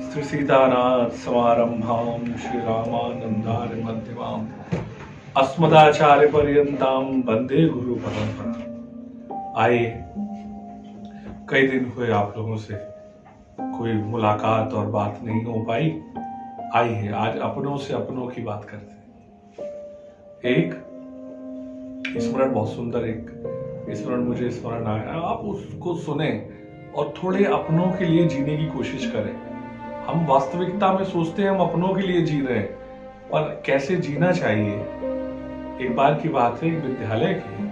श्री सीतानाथ समारंभाम श्री रामानंदार्य मध्यमाम अस्मदाचार्य पर्यंताम वंदे गुरु परंपरा। आइए, कई दिन हुए आप लोगों से कोई मुलाकात और बात नहीं हो पाई। आइए आज अपनों से अपनों की बात करते हैं। एक स्मरण, बहुत सुंदर एक स्मरण मुझे स्मरण आया, आप उसको सुने और थोड़े अपनों के लिए जीने की कोशिश करें। हम वास्तविकता में सोचते हैं हम अपनों के लिए जी रहे हैं, पर कैसे जीना चाहिए। एक बार की बात है, एक विद्यालय की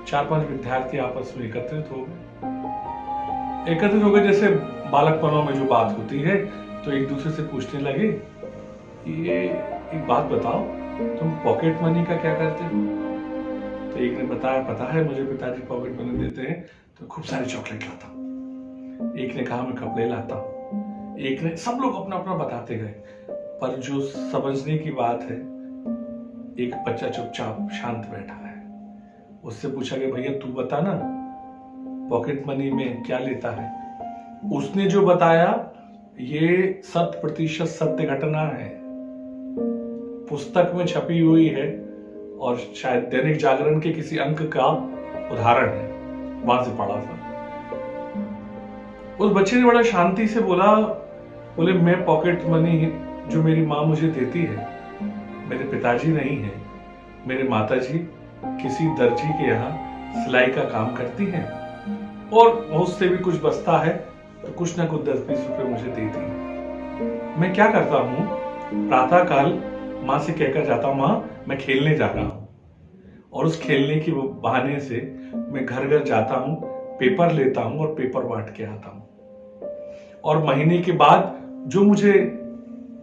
4-5 विद्यार्थी आपस में एकत्रित हो गए। जैसे बालकपनों में जो बात होती है, तो एक दूसरे से पूछने लगे, ये एक बात बताओ, तुम पॉकेट मनी का क्या करते हो? तो एक ने बताया, पता है मुझे पिताजी पॉकेट मनी देते हैं तो खूब सारे चॉकलेट लाता हूं। एक ने कहा मैं कपड़े लाता हूं। एक ने, सब लोग अपना अपना बताते गए, पर जो समझने की बात है, एक बच्चा चुपचाप शांत बैठा है। उससे पूछा गया, भैया तू बता ना, पॉकेट मनी में क्या लेता है? उसने जो बताया ये 100% सत्य घटना है, पुस्तक में छपी हुई है और शायद दैनिक जागरण के किसी अंक का उदाहरण है, वहां से पढ़ा था। उस बच्चे ने बड़ा शांति से बोले मैं पॉकेट मनी जो मेरी माँ मुझे देती है, मेरे पिताजी नहीं है, मेरे माताजी किसी दर्जी के यहाँ सिलाई का काम करती हैं और उससे भी कुछ बचता है तो कुछ ना कुछ 10-20 रुपए मुझे देती है। मैं क्या करता हूँ, प्रातः काल माँ से कहकर जाता हूँ, माँ मैं खेलने जा रहा हूँ, और उस खेलने के बहाने से मैं घर घर जाता हूँ, पेपर लेता हूँ और पेपर बांट के आता हूँ, और महीने के बाद जो मुझे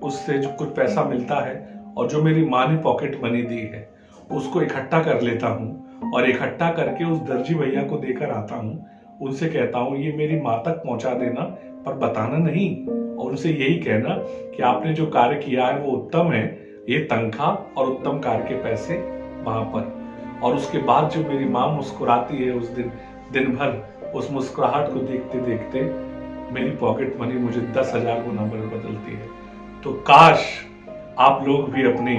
उससे जो कुछ पैसा मिलता है और जो मेरी माँ ने पॉकेट मनी दी है उसको इकट्ठा कर लेता हूँ और इकट्ठा करके उस दर्जी भैया को देकर आता हूँ। उनसे कहता हूँ ये मेरी माँ तक पहुंचा देना, पर बताना नहीं, और उनसे यही कहना कि आपने जो कार्य किया है वो उत्तम है, ये तनख्वाह और उत्तम कार्य के पैसे वहां पर। और उसके बाद जो मेरी माँ मुस्कुराती है उस दिन भर, उस मुस्कुराहट को देखते देखते मेरी पॉकेट मनी मुझे 10,000 गुना बदलती है। तो काश आप लोग भी अपने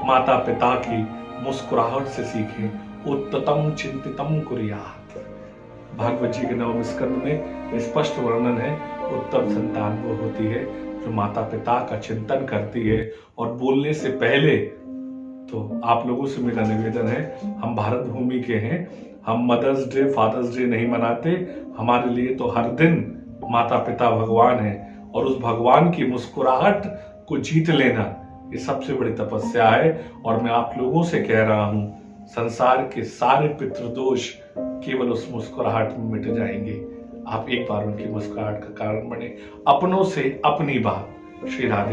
माता पिता की मुस्कुराहट से सीखें। उत्तम चिंतितम कुर्यात्। भागवत जी के 9वें स्कंद में स्पष्ट वर्णन है, उत्तम संतान वो होती है जो माता पिता का चिंतन करती है। और बोलने से पहले तो आप लोगों से मेरा निवेदन है, हम भारत भूमि के हैं, हम मदर्स डे फादर्स डे नहीं मनाते, हमारे लिए तो हर दिन माता पिता भगवान है, और उस भगवान की मुस्कुराहट को जीत लेना ये सबसे बड़ी तपस्या है। और मैं आप लोगों से कह रहा हूं, संसार के सारे पितृदोष केवल उस मुस्कुराहट में मिट जाएंगे। आप एक बार उनकी मुस्कुराहट का कारण बने। अपनों से अपनी बात। श्री राधे।